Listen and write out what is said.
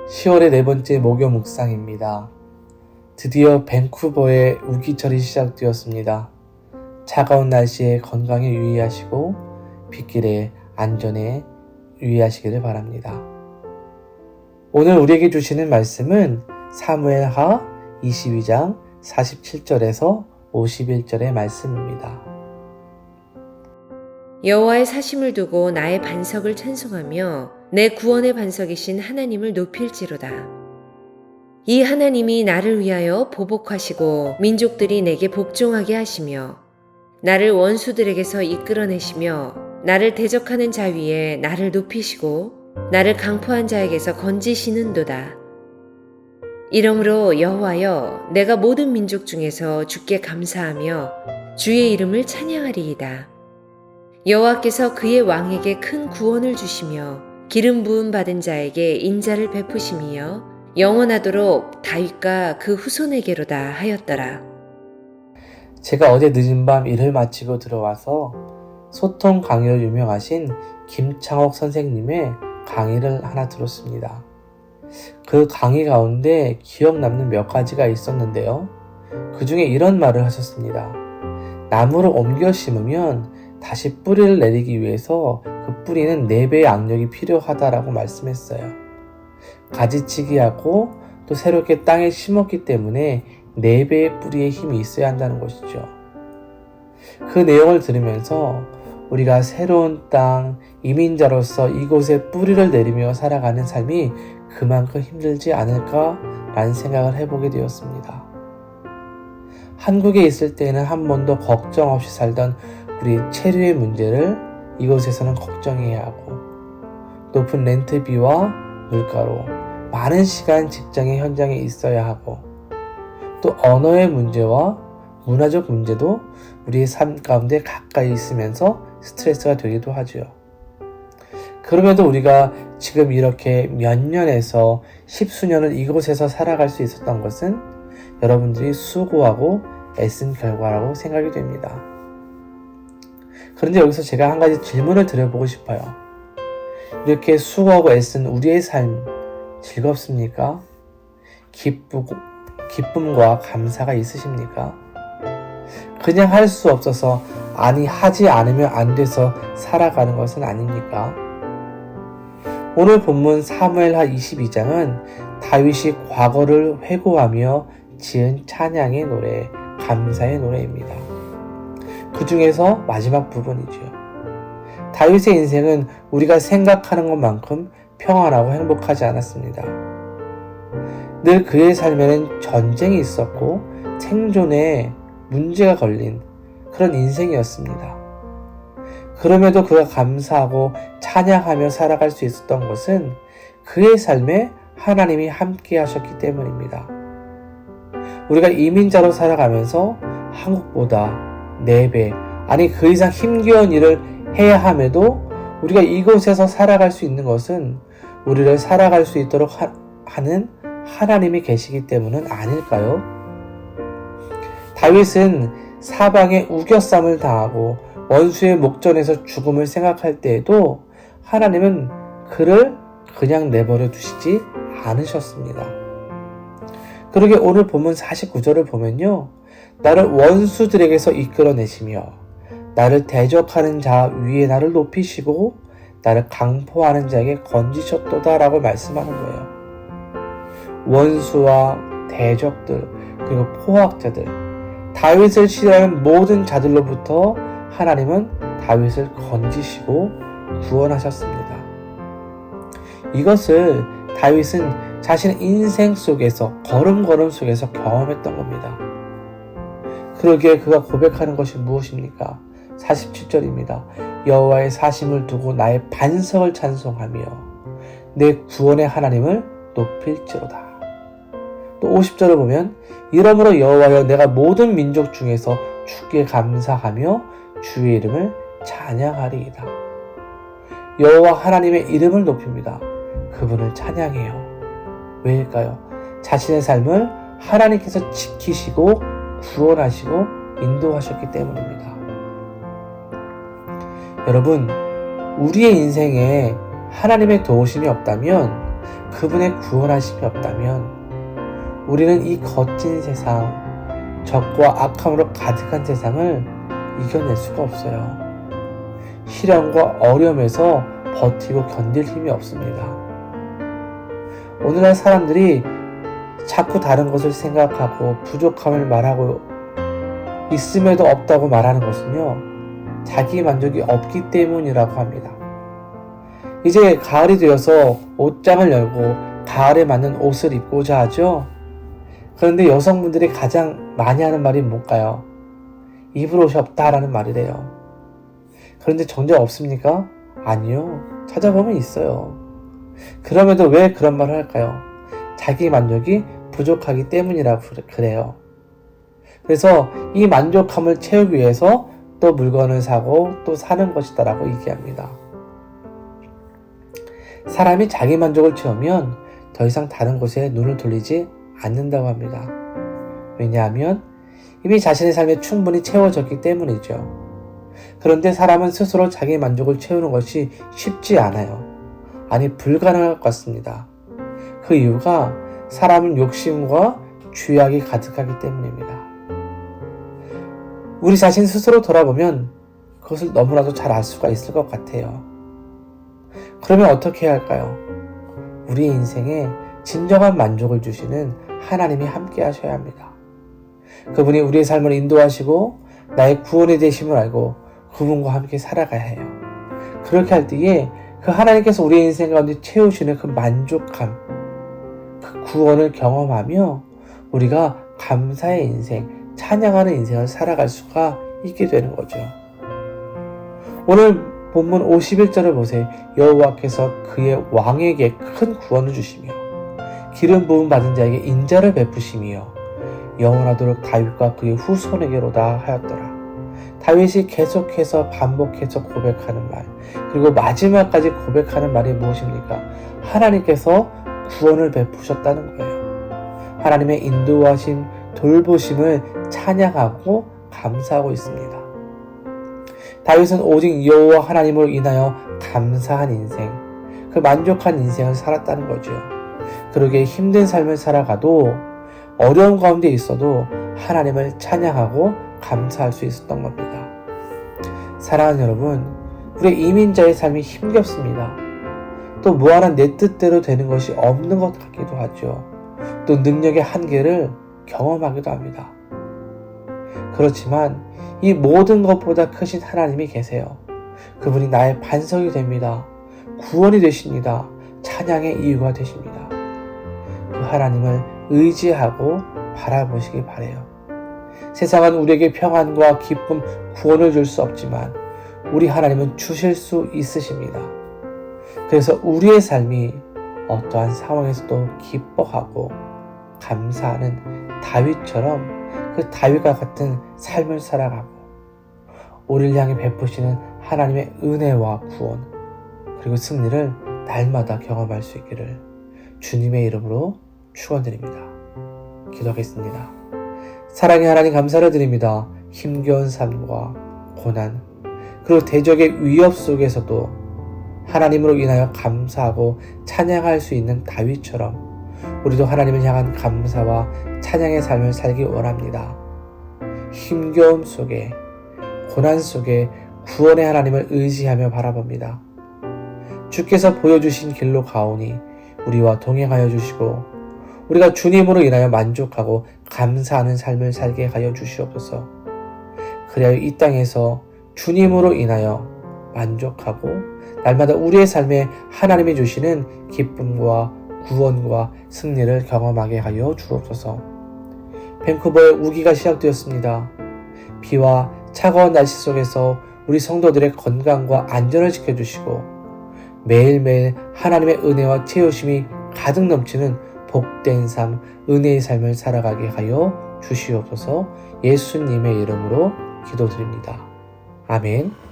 10월의 네 번째 목요 묵상입니다. 드디어 밴쿠버의 우기철이 시작되었습니다. 차가운 날씨에 건강에 유의하시고 빗길에 안전에 유의하시기를 바랍니다. 오늘 우리에게 주시는 말씀은 사무엘하 22장 47절에서 51절의 말씀입니다. 여호와의 사심을 두고 나의 반석을 찬송하며 내 구원의 반석이신 하나님을 높일지로다. 이 하나님이 나를 위하여 보복하시고 민족들이 내게 복종하게 하시며 나를 원수들에게서 이끌어내시며 나를 대적하는 자 위에 나를 높이시고 나를 강포한 자에게서 건지시는도다. 이러므로 여호와여, 내가 모든 민족 중에서 주께 감사하며 주의 이름을 찬양하리이다. 여호와께서 그의 왕에게 큰 구원을 주시며 기름 부음 받은 자에게 인자를 베푸심이여 영원하도록 다윗과 그 후손에게로다 하였더라. 제가 어제 늦은 밤 일을 마치고 들어와서 소통 강의로 유명하신 김창옥 선생님의 강의를 하나 들었습니다. 그 강의 가운데 기억 남는 몇 가지가 있었는데요. 그 중에 이런 말을 하셨습니다. 나무를 옮겨 심으면 다시 뿌리를 내리기 위해서 그 뿌리는 4배의 악력이 필요하다라고 말씀했어요. 가지치기하고 또 새롭게 땅에 심었기 때문에 4배의 뿌리의 힘이 있어야 한다는 것이죠. 그 내용을 들으면서 우리가 새로운 땅, 이민자로서 이곳에 뿌리를 내리며 살아가는 삶이 그만큼 힘들지 않을까라는 생각을 해보게 되었습니다. 한국에 있을 때는 한 번도 걱정 없이 살던 우리 체류의 문제를 이곳에서는 걱정해야 하고 높은 렌트비와 물가로 많은 시간 직장의 현장에 있어야 하고 또 언어의 문제와 문화적 문제도 우리의 삶 가운데 가까이 있으면서 스트레스가 되기도 하죠. 그럼에도 우리가 지금 이렇게 몇 년에서 10수년을 이곳에서 살아갈 수 있었던 것은 여러분들이 수고하고 애쓴 결과라고 생각이 됩니다. 그런데 여기서 제가 한 가지 질문을 드려보고 싶어요. 이렇게 수고하고 애쓴 우리의 삶 즐겁습니까? 기쁨과 감사가 있으십니까? 그냥 할 수 없어서 아니 하지 않으면 안 돼서 살아가는 것은 아닙니까? 오늘 본문 사무엘하 22장은 다윗이 과거를 회고하며 지은 찬양의 노래, 감사의 노래입니다. 그 중에서 마지막 부분이죠. 다윗의 인생은 우리가 생각하는 것만큼 평안하고 행복하지 않았습니다. 늘 그의 삶에는 전쟁이 있었고 생존에 문제가 걸린 그런 인생이었습니다. 그럼에도 그가 감사하고 찬양하며 살아갈 수 있었던 것은 그의 삶에 하나님이 함께 하셨기 때문입니다. 우리가 이민자로 살아가면서 한국보다 4배, 아니 그 이상 힘겨운 일을 해야 함에도 우리가 이곳에서 살아갈 수 있는 것은 우리를 살아갈 수 있도록 하는 하나님이 계시기 때문은 아닐까요? 다윗은 사방에 우겨쌈을 당하고 원수의 목전에서 죽음을 생각할 때에도 하나님은 그를 그냥 내버려 두시지 않으셨습니다. 그러게 오늘 본문 49절을 보면요. 나를 원수들에게서 이끌어내시며 나를 대적하는 자 위에 나를 높이시고 나를 강포하는 자에게 건지셨도다 라고 말씀하는 거예요. 원수와 대적들 그리고 포악자들 다윗을 싫어하는 모든 자들로부터 하나님은 다윗을 건지시고 구원하셨습니다. 이것을 다윗은 자신의 인생 속에서 걸음걸음 속에서 경험했던 겁니다. 그러기에 그가 고백하는 것이 무엇입니까? 47절입니다. 여호와의 사심을 두고 나의 반석을 찬송하며 내 구원의 하나님을 높일지로다. 또 50절을 보면 이러므로 여호와여 내가 모든 민족 중에서 주께 감사하며 주의 이름을 찬양하리이다. 여호와 하나님의 이름을 높입니다. 그분을 찬양해요. 왜일까요? 자신의 삶을 하나님께서 지키시고 구원하시고 인도하셨기 때문입니다. 여러분, 우리의 인생에 하나님의 도우심이 없다면 그분의 구원하심이 없다면 우리는 이 거친 세상, 적과 악함으로 가득한 세상을 이겨낼 수가 없어요. 시련과 어려움에서 버티고 견딜 힘이 없습니다. 오늘날 사람들이 자꾸 다른 것을 생각하고 부족함을 말하고 있음에도 없다고 말하는 것은요, 자기 만족이 없기 때문이라고 합니다. 이제 가을이 되어서 옷장을 열고 가을에 맞는 옷을 입고자 하죠. 그런데 여성분들이 가장 많이 하는 말이 뭘까요? 입을 옷이 없다라는 말이래요. 그런데 정작 없습니까? 아니요. 찾아보면 있어요. 그럼에도 왜 그런 말을 할까요? 자기 만족이 부족하기 때문이라고 그래요. 그래서 이 만족함을 채우기 위해서 또 물건을 사고 또 사는 것이다라고 얘기합니다. 사람이 자기 만족을 채우면 더 이상 다른 곳에 눈을 돌리지 않는다고 합니다. 왜냐하면 이미 자신의 삶에 충분히 채워졌기 때문이죠. 그런데 사람은 스스로 자기 만족을 채우는 것이 쉽지 않아요. 아니, 불가능할 것 같습니다. 그 이유가 사람은 욕심과 죄악이 가득하기 때문입니다. 우리 자신 스스로 돌아보면 그것을 너무나도 잘 알 수가 있을 것 같아요. 그러면 어떻게 해야 할까요? 우리 인생에 진정한 만족을 주시는 하나님이 함께 하셔야 합니다. 그분이 우리의 삶을 인도하시고 나의 구원이 되심을 알고 그분과 함께 살아가야 해요. 그렇게 할 때에 그 하나님께서 우리의 인생 가운데 채우시는 그 만족함, 그 구원을 경험하며 우리가 감사의 인생, 찬양하는 인생을 살아갈 수가 있게 되는 거죠. 오늘 본문 51절을 보세요. 여호와께서 그의 왕에게 큰 구원을 주시며 기름 부음 받은 자에게 인자를 베푸시며 영원하도록 다윗과 그의 후손에게로다 하였더라. 다윗이 계속해서 반복해서 고백하는 말, 그리고 마지막까지 고백하는 말이 무엇입니까? 하나님께서 구원을 베푸셨다는 거예요. 하나님의 인도하심, 돌보심을 찬양하고 감사하고 있습니다. 다윗은 오직 여호와 하나님으로 인하여 감사한 인생, 그 만족한 인생을 살았다는 거죠. 그러기에 힘든 삶을 살아가도 어려운 가운데 있어도 하나님을 찬양하고 감사할 수 있었던 겁니다. 사랑하는 여러분, 우리의 이민자의 삶이 힘겹습니다. 또 무한한 내 뜻대로 되는 것이 없는 것 같기도 하죠. 또 능력의 한계를 경험하기도 합니다. 그렇지만 이 모든 것보다 크신 하나님이 계세요. 그분이 나의 반석이 됩니다. 구원이 되십니다. 찬양의 이유가 되십니다. 그 하나님을 의지하고 바라보시기 바라요. 세상은 우리에게 평안과 기쁨, 구원을 줄 수 없지만 우리 하나님은 주실 수 있으십니다. 그래서 우리의 삶이 어떠한 상황에서도 기뻐하고 감사하는 다윗처럼 그 다윗과 같은 삶을 살아가고 우리를 향해 베푸시는 하나님의 은혜와 구원 그리고 승리를 날마다 경험할 수 있기를 주님의 이름으로 축원드립니다. 기도하겠습니다. 사랑의 하나님 감사를 드립니다. 힘겨운 삶과 고난 그리고 대적의 위협 속에서도 하나님으로 인하여 감사하고 찬양할 수 있는 다윗처럼 우리도 하나님을 향한 감사와 찬양의 삶을 살기 원합니다. 힘겨움 속에 고난 속에 구원의 하나님을 의지하며 바라봅니다. 주께서 보여주신 길로 가오니 우리와 동행하여 주시고 우리가 주님으로 인하여 만족하고 감사하는 삶을 살게 하여 주시옵소서. 그리하여 이 땅에서 주님으로 인하여 만족하고 날마다 우리의 삶에 하나님이 주시는 기쁨과 구원과 승리를 경험하게 하여 주옵소서. 밴쿠버의 우기가 시작되었습니다. 비와 차가운 날씨 속에서 우리 성도들의 건강과 안전을 지켜주시고 매일매일 하나님의 은혜와 채우심이 가득 넘치는 복된 삶, 은혜의 삶을 살아가게 하여 주시옵소서. 예수님의 이름으로 기도드립니다. 아멘.